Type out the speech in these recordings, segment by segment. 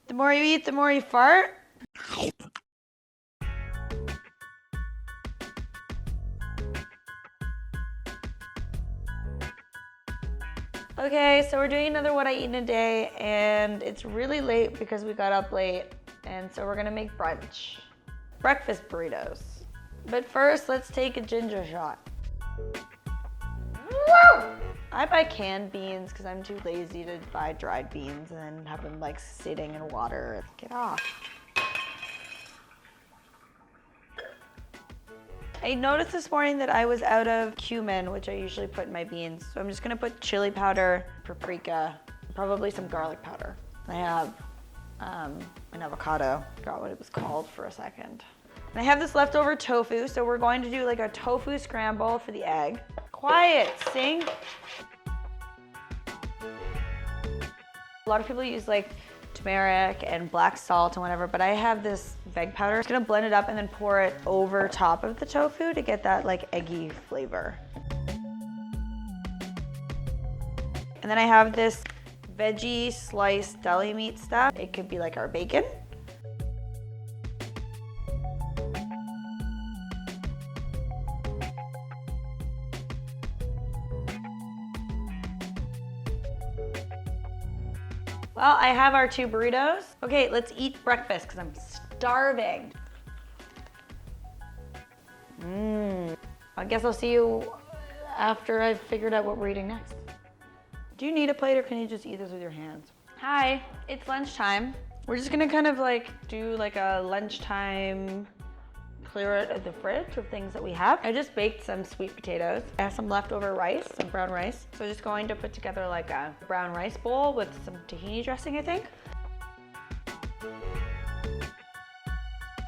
The more you eat, the more you fart. Okay, so we're doing another what I eat in a day, and it's really late because we got up late, and so we're gonna make brunch. Breakfast burritos. But first, let's take a ginger shot. I buy canned beans because I'm too lazy to buy dried beans and then have them like sitting in water. Get off. I noticed this morning that I was out of cumin, which I usually put in my beans. So I'm just gonna put chili powder, paprika, probably some garlic powder. I have an avocado, forgot what it was called for a second. And I have this leftover tofu, so we're going to do like a tofu scramble for the egg. Quiet, sing. A lot of people use like turmeric and black salt and whatever, but I have this veg powder. I'm just gonna blend it up and then pour it over top of the tofu to get that like eggy flavor. And then I have this veggie sliced deli meat stuff. It could be like our bacon. Well, I have our 2 burritos. Okay, let's eat breakfast because I'm starving. I guess I'll see you after I've figured out what we're eating next. Do you need a plate or can you just eat this with your hands? Hi, it's lunchtime. We're just gonna kind of like do like a lunchtime clear out of the fridge of things that we have. I just baked some sweet potatoes. I have some leftover rice, some brown rice. So I'm just going to put together like a brown rice bowl with some tahini dressing, I think.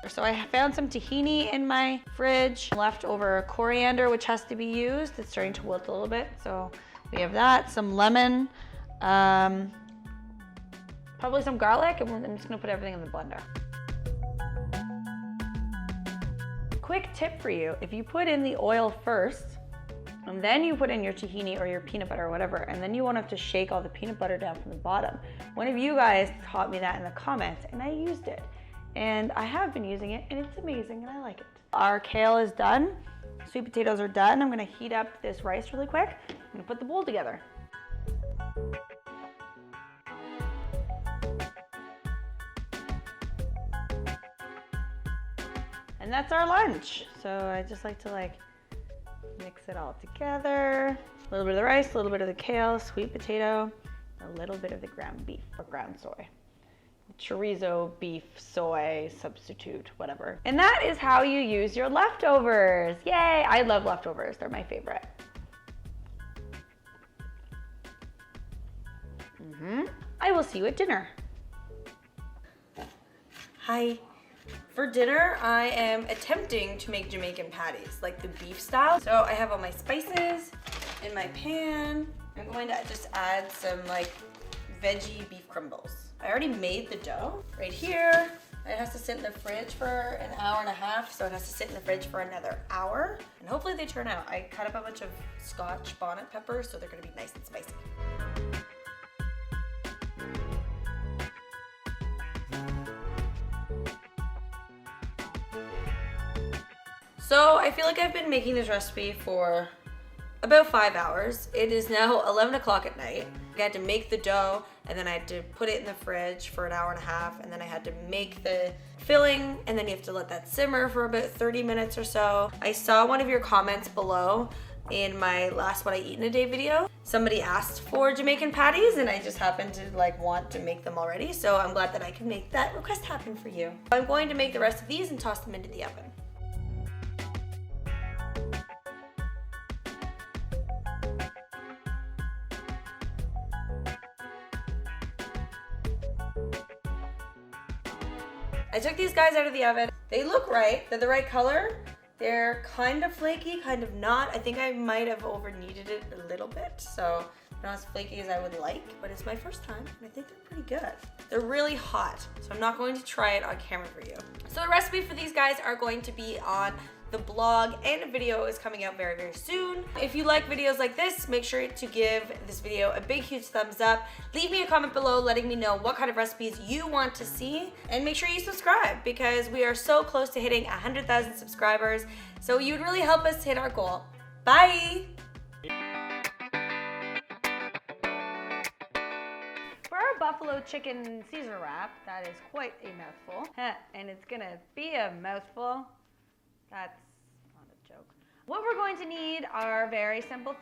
So I found some tahini in my fridge, leftover coriander, which has to be used. It's starting to wilt a little bit. So we have that, some lemon, probably some garlic, and I'm just gonna put everything in the blender. Quick tip for you, if you put in the oil first, and then you put in your tahini or your peanut butter or whatever, and then you won't have to shake all the peanut butter down from the bottom. One of you guys taught me that in the comments, and I used it. And I have been using it, and it's amazing, and I like it. Our kale is done. Sweet potatoes are done. I'm gonna heat up this rice really quick. I'm gonna put the bowl together. And that's our lunch. So I just like to like mix it all together. A little bit of the rice, a little bit of the kale, sweet potato, a little bit of the ground beef or ground soy. Chorizo, beef, soy, substitute, whatever. And that is how you use your leftovers. Yay, I love leftovers, they're my favorite. I will see you at dinner. Hi. For dinner, I am attempting to make Jamaican patties, like the beef style. So I have all my spices in my pan. I'm going to just add some like veggie beef crumbles. I already made the dough right here. It has to sit in the fridge for an hour and a half, so it has to sit in the fridge for another hour. And hopefully they turn out. I cut up a bunch of Scotch bonnet peppers, so they're gonna be nice and spicy. So I feel like I've been making this recipe for about 5 hours. It is now 11 o'clock at night. I had to make the dough, and then I had to put it in the fridge for an hour and a half, and then I had to make the filling, and then you have to let that simmer for about 30 minutes or so. I saw one of your comments below in my last what I eat in a day video. Somebody asked for Jamaican patties, and I just happened to like want to make them already, so I'm glad that I can make that request happen for you. I'm going to make the rest of these and toss them into the oven. I took these guys out of the oven. They look right, they're the right color. They're kind of flaky, kind of not. I think I might have over kneaded it a little bit, so not as flaky as I would like, but it's my first time, and I think they're pretty good. They're really hot, so I'm not going to try it on camera for you. So the recipe for these guys are going to be on The blog and a video is coming out very, very soon. If you like videos like this, make sure to give this video a big, huge thumbs up. Leave me a comment below letting me know what kind of recipes you want to see. And make sure you subscribe because we are so close to hitting 100,000 subscribers. So you would really help us hit our goal. Bye! For our buffalo chicken Caesar wrap, that is quite a mouthful. And it's gonna be a mouthful. That's not a joke. What we're going to need are very simple